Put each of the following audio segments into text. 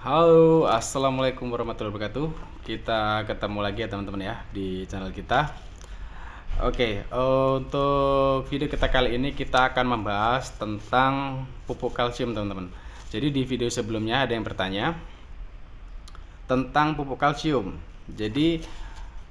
Halo, assalamualaikum warahmatullahi wabarakatuh. Kita ketemu lagi ya teman-teman ya di channel kita. Oke, untuk video kita kali ini kita akan membahas tentang pupuk kalsium teman-teman. Jadi di video sebelumnya ada yang bertanya tentang pupuk kalsium. Jadi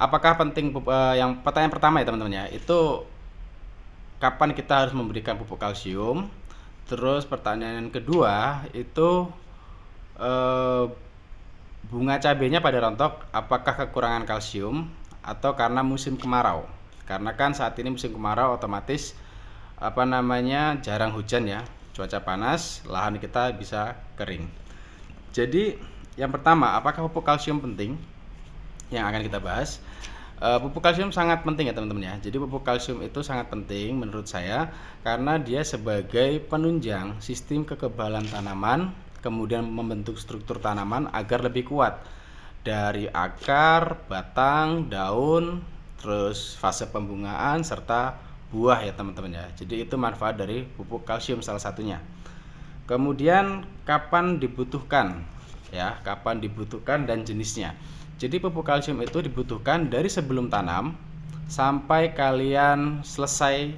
apakah penting yang pertanyaan pertama ya teman-teman ya, itu kapan kita harus memberikan pupuk kalsium? Terus pertanyaan yang kedua itu eh, bunga cabenya pada rontok apakah kekurangan kalsium atau karena musim kemarau? Karena kan saat ini musim kemarau otomatis jarang hujan ya, cuaca panas, lahan kita bisa kering. Jadi yang pertama, apakah pupuk kalsium penting? Yang akan kita bahas. Pupuk kalsium sangat penting ya teman-teman ya. Jadi pupuk kalsium itu sangat penting menurut saya karena dia sebagai penunjang sistem kekebalan tanaman, kemudian membentuk struktur tanaman agar lebih kuat dari akar, batang, daun, terus fase pembungaan serta buah ya teman-teman ya. Jadi itu manfaat dari pupuk kalsium salah satunya. Kemudian kapan dibutuhkan ya, kapan dibutuhkan dan jenisnya. Jadi pupuk kalsium itu dibutuhkan dari sebelum tanam sampai kalian selesai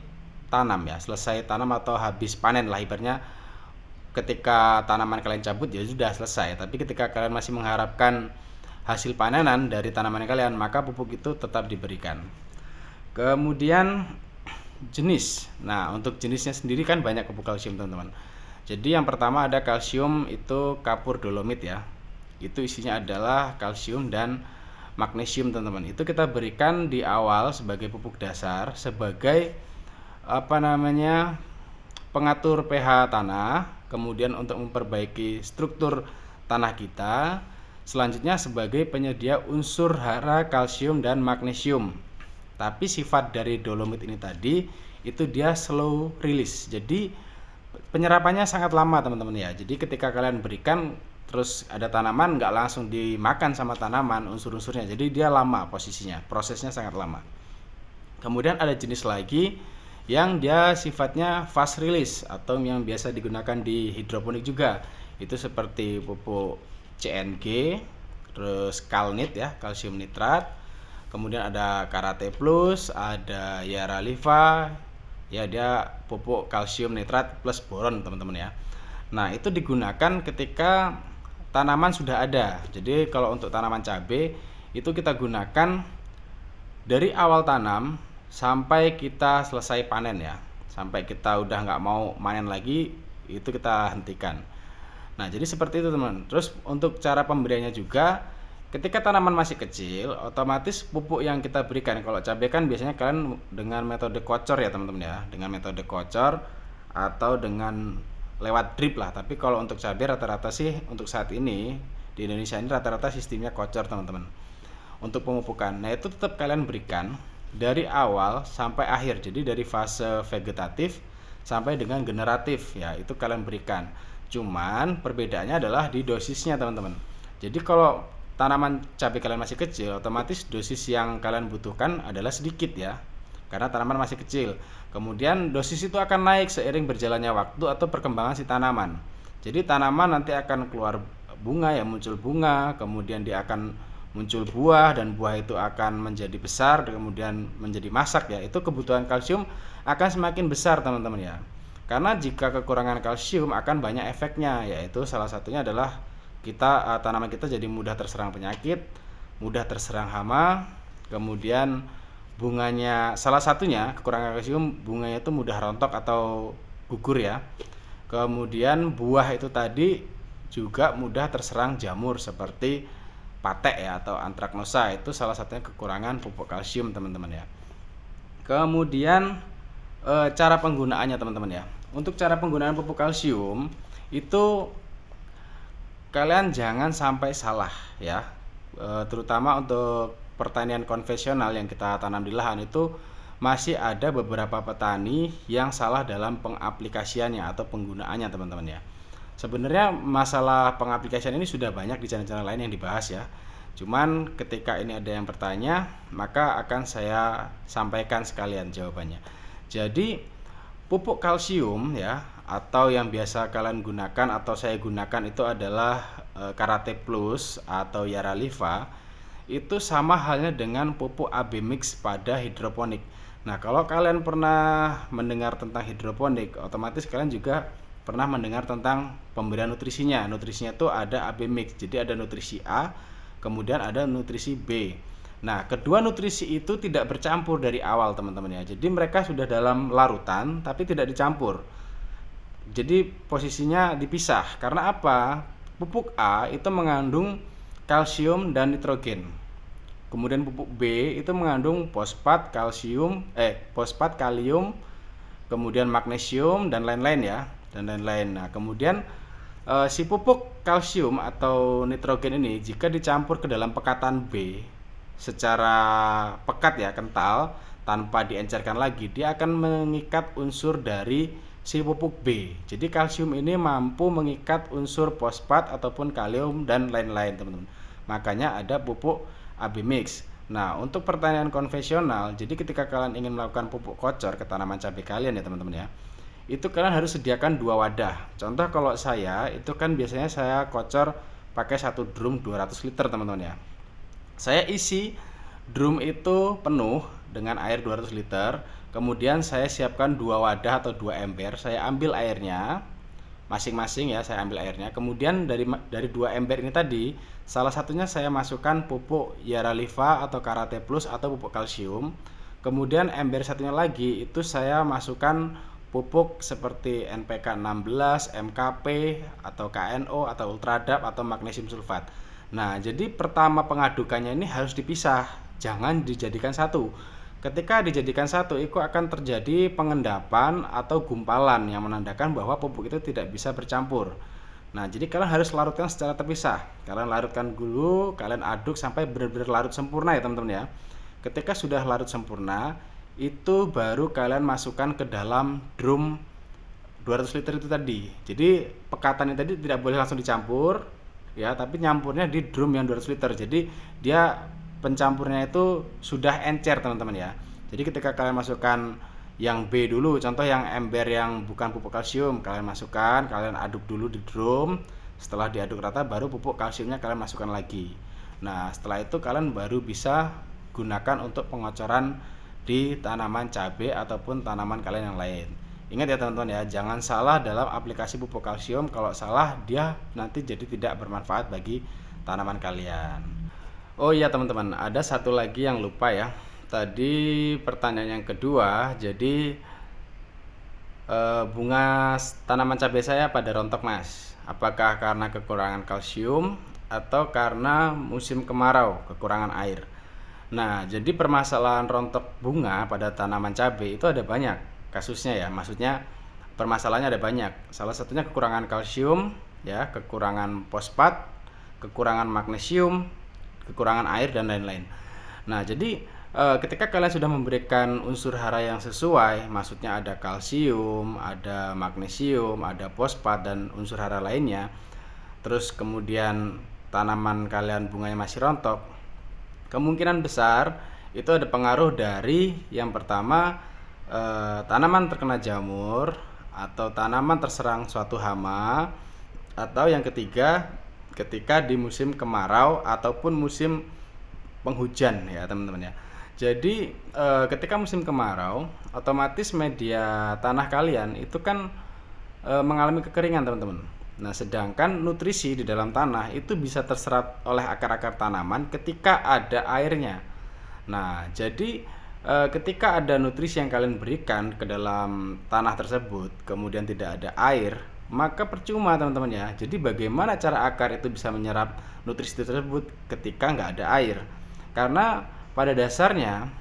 tanam ya, selesai tanam atau habis panen lah ibaratnya. Ketika tanaman kalian cabut ya sudah selesai, tapi ketika kalian masih mengharapkan hasil panenan dari tanaman kalian, maka pupuk itu tetap diberikan. Kemudian jenis. Nah, untuk jenisnya sendiri kan banyak pupuk kalsium teman-teman. Jadi yang pertama ada kalsium itu kapur dolomit ya. Itu isinya adalah kalsium dan magnesium teman-teman. Itu kita berikan di awal sebagai pupuk dasar, sebagai pengatur pH tanah, kemudian untuk memperbaiki struktur tanah kita, selanjutnya sebagai penyedia unsur hara kalsium dan magnesium. Tapi sifat dari dolomit ini tadi itu dia slow release. Jadi penyerapannya sangat lama teman-teman ya. Jadi ketika kalian berikan terus ada tanaman nggak langsung dimakan sama tanaman unsur-unsurnya. Jadi dia lama posisinya, prosesnya sangat lama. Kemudian ada jenis lagi yang dia sifatnya fast release atau yang biasa digunakan di hidroponik juga. Itu seperti pupuk CNG, terus Kalnit ya, kalsium nitrat. Kemudian ada Karate Plus, ada Yaraliva, ya dia pupuk kalsium nitrat plus boron teman-teman ya. Nah itu digunakan ketika tanaman sudah ada. Jadi kalau untuk tanaman cabai itu kita gunakan dari awal tanam sampai kita selesai panen ya, sampai kita udah nggak mau panen lagi itu kita hentikan. Nah jadi seperti itu teman. Terus untuk cara pemberiannya juga, ketika tanaman masih kecil, otomatis pupuk yang kita berikan, kalau cabai kan biasanya kalian dengan metode kocor ya teman-teman ya, dengan metode kocor atau dengan lewat drip lah. Tapi kalau untuk cabai rata-rata sih untuk saat ini di Indonesia ini rata-rata sistemnya kocor teman-teman untuk pemupukan. Nah itu tetap kalian berikan dari awal sampai akhir, jadi dari fase vegetatif sampai dengan generatif ya, itu kalian berikan. Cuman perbedaannya adalah di dosisnya teman-teman. Jadi kalau tanaman cabai kalian masih kecil, otomatis dosis yang kalian butuhkan adalah sedikit ya, karena tanaman masih kecil. Kemudian dosis itu akan naik seiring berjalannya waktu atau perkembangan si tanaman. Jadi tanaman nanti akan keluar bunga ya, muncul bunga, kemudian dia akan muncul buah, dan buah itu akan menjadi besar, kemudian menjadi masak ya. Itu kebutuhan kalsium akan semakin besar teman-teman ya. Karena jika kekurangan kalsium akan banyak efeknya, yaitu salah satunya adalah tanaman kita jadi mudah terserang penyakit, mudah terserang hama, kemudian bunganya, salah satunya kekurangan kalsium, bunganya itu mudah rontok atau gugur ya. Kemudian buah itu tadi juga mudah terserang jamur seperti patek ya atau antraknosa. Itu salah satunya kekurangan pupuk kalsium teman-teman ya. Kemudian cara penggunaannya teman-teman ya. Untuk cara penggunaan pupuk kalsium itu kalian jangan sampai salah ya. Terutama untuk pertanian konvensional yang kita tanam di lahan, itu masih ada beberapa petani yang salah dalam pengaplikasiannya atau penggunaannya teman-teman ya. Sebenarnya masalah pengaplikasian ini sudah banyak di channel-channel lain yang dibahas ya. Cuman ketika ini ada yang bertanya, maka akan saya sampaikan sekalian jawabannya. Jadi pupuk kalsium ya, atau yang biasa kalian gunakan atau saya gunakan itu adalah Karate Plus atau Yaraliva itu sama halnya dengan pupuk AB mix pada hidroponik. Nah, kalau kalian pernah mendengar tentang hidroponik, otomatis kalian juga pernah mendengar tentang pemberian nutrisinya. Nutrisinya itu ada AB mix, jadi ada nutrisi A, kemudian ada nutrisi B. Nah, kedua nutrisi itu tidak bercampur dari awal, teman-teman ya. Jadi mereka sudah dalam larutan tapi tidak dicampur. Jadi posisinya dipisah. Karena apa? Pupuk A itu mengandung kalsium dan nitrogen. Kemudian pupuk B itu mengandung fosfat, fosfat, kalium, kemudian magnesium dan lain-lain ya, dan lain-lain. Nah, kemudian si pupuk kalsium atau nitrogen ini jika dicampur ke dalam pekatan B secara pekat ya, kental, tanpa diencerkan lagi, dia akan mengikat unsur dari si pupuk B. Jadi kalsium ini mampu mengikat unsur fosfat ataupun kalium dan lain-lain, teman-teman. Makanya ada pupuk AB mix. Nah, untuk pertanian konvensional, jadi ketika kalian ingin melakukan pupuk kocor ke tanaman cabai kalian ya, teman-teman ya, itu kalian harus sediakan 2 wadah. Contoh kalau saya, itu kan biasanya saya kocor pakai 1 drum 200 liter, teman-teman ya. Saya isi drum itu penuh dengan air 200 liter. Kemudian saya siapkan 2 wadah atau 2 ember. Saya ambil airnya masing-masing ya, saya ambil airnya. Kemudian dari 2 ember ini tadi, salah satunya saya masukkan pupuk Yaraliva atau Karate Plus atau pupuk kalsium. Kemudian ember satunya lagi itu saya masukkan pupuk seperti NPK 16, MKP atau KNO atau Ultradap atau magnesium sulfat. Nah, jadi pertama pengadukannya ini harus dipisah, jangan dijadikan satu. Ketika dijadikan satu, itu akan terjadi pengendapan atau gumpalan yang menandakan bahwa pupuk itu tidak bisa bercampur. Nah, jadi kalian harus larutkan secara terpisah. Kalian larutkan dulu, kalian aduk sampai benar-benar larut sempurna ya, teman-teman ya. Ketika sudah larut sempurna, itu baru kalian masukkan ke dalam drum 200 liter itu tadi. Jadi pekatan ini tadi tidak boleh langsung dicampur ya, tapi nyampurnya di drum yang 200 liter. Jadi dia pencampurnya itu sudah encer, teman-teman ya. Jadi ketika kalian masukkan yang B dulu, contoh yang ember yang bukan pupuk kalsium, kalian masukkan, kalian aduk dulu di drum. Setelah diaduk rata, baru pupuk kalsiumnya kalian masukkan lagi. Nah, setelah itu kalian baru bisa gunakan untuk pengocoran di tanaman cabai ataupun tanaman kalian yang lain. Ingat ya, teman-teman ya, jangan salah dalam aplikasi pupuk kalsium. Kalau salah, dia nanti jadi tidak bermanfaat bagi tanaman kalian. Oh iya, teman-teman, ada satu lagi yang lupa ya. Tadi pertanyaan yang kedua, jadi bunga tanaman cabai saya pada rontok, Mas. Apakah karena kekurangan kalsium atau karena musim kemarau, kekurangan air? Nah, jadi permasalahan rontok bunga pada tanaman cabai itu ada banyak kasusnya ya. Maksudnya permasalahannya ada banyak. Salah satunya kekurangan kalsium ya, kekurangan fosfat, kekurangan magnesium, kekurangan air dan lain-lain. Nah, jadi ketika kalian sudah memberikan unsur hara yang sesuai, maksudnya ada kalsium, ada magnesium, ada fosfat dan unsur hara lainnya, terus kemudian tanaman kalian bunganya masih rontok, kemungkinan besar itu ada pengaruh dari yang pertama, tanaman terkena jamur atau tanaman terserang suatu hama, atau yang ketiga ketika di musim kemarau ataupun musim penghujan ya, teman-teman ya. Jadi ketika musim kemarau, otomatis media tanah kalian itu kan mengalami kekeringan, teman-teman. Nah, sedangkan nutrisi di dalam tanah itu bisa terserap oleh akar-akar tanaman ketika ada airnya. Nah, jadi ketika ada nutrisi yang kalian berikan ke dalam tanah tersebut, kemudian tidak ada air, maka percuma, teman-teman ya. Jadi bagaimana cara akar itu bisa menyerap nutrisi tersebut ketika nggak ada air? Karena pada dasarnya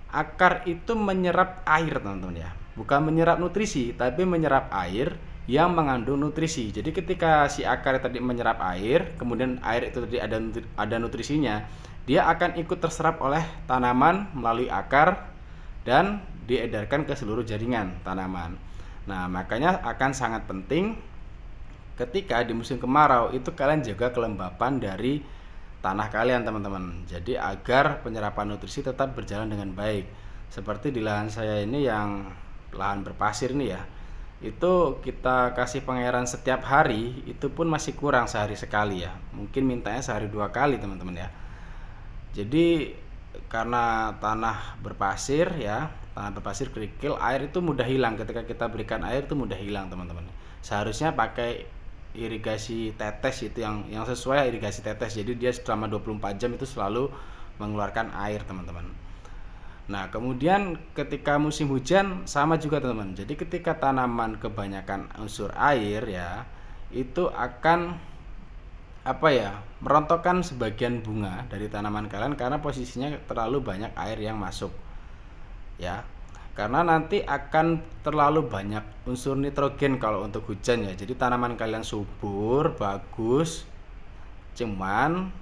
akar itu menyerap air, teman-teman ya. Bukan menyerap nutrisi, tapi menyerap air yang mengandung nutrisi. Jadi ketika si akar tadi menyerap air, kemudian air itu tadi ada nutrisinya, dia akan ikut terserap oleh tanaman melalui akar dan diedarkan ke seluruh jaringan tanaman. Nah, makanya akan sangat penting ketika di musim kemarau itu kalian jaga kelembapan dari tanah kalian, teman-teman. Jadi agar penyerapan nutrisi tetap berjalan dengan baik. Seperti di lahan saya ini yang lahan berpasir nih ya. itu kita kasih pengairan setiap hari, itu pun masih kurang sehari sekali ya. Mungkin mintanya sehari 2 kali teman-teman ya. Jadi karena tanah berpasir ya, tanah berpasir kerikil, air itu mudah hilang. Ketika kita berikan air itu mudah hilang teman-teman. Seharusnya pakai irigasi tetes, itu yang sesuai irigasi tetes. Jadi dia selama 24 jam itu selalu mengeluarkan air teman-teman. Nah, kemudian ketika musim hujan sama juga teman-teman. Jadi ketika tanaman kebanyakan unsur air ya, itu akan merontokkan sebagian bunga dari tanaman kalian karena posisinya terlalu banyak air yang masuk. Ya. Karena nanti akan terlalu banyak unsur nitrogen kalau untuk hujan ya. Jadi tanaman kalian subur, bagus. Cuman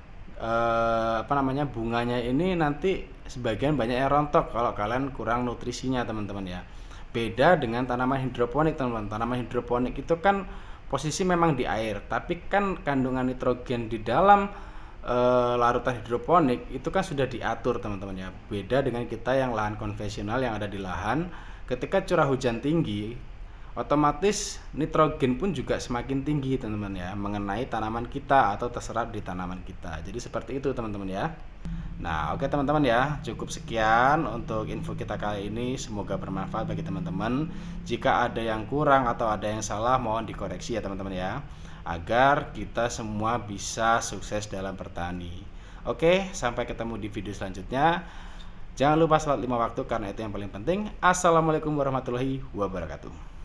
bunganya ini nanti sebagian banyak yang rontok kalau kalian kurang nutrisinya teman-teman ya. Beda dengan tanaman hidroponik teman-teman. Tanaman hidroponik itu kan posisi memang di air, tapi kan kandungan nitrogen di dalam larutan hidroponik itu kan sudah diatur teman-teman ya. Beda dengan kita yang lahan konvensional yang ada di lahan, ketika curah hujan tinggi otomatis nitrogen pun juga semakin tinggi teman-teman ya, mengenai tanaman kita atau terserap di tanaman kita. Jadi seperti itu teman-teman ya. Nah oke teman-teman ya, cukup sekian untuk info kita kali ini. Semoga bermanfaat bagi teman-teman. Jika ada yang kurang atau ada yang salah mohon dikoreksi ya teman-teman ya, agar kita semua bisa sukses dalam bertani. Oke, sampai ketemu di video selanjutnya. Jangan lupa sholat 5 waktu karena itu yang paling penting. Assalamualaikum warahmatullahi wabarakatuh.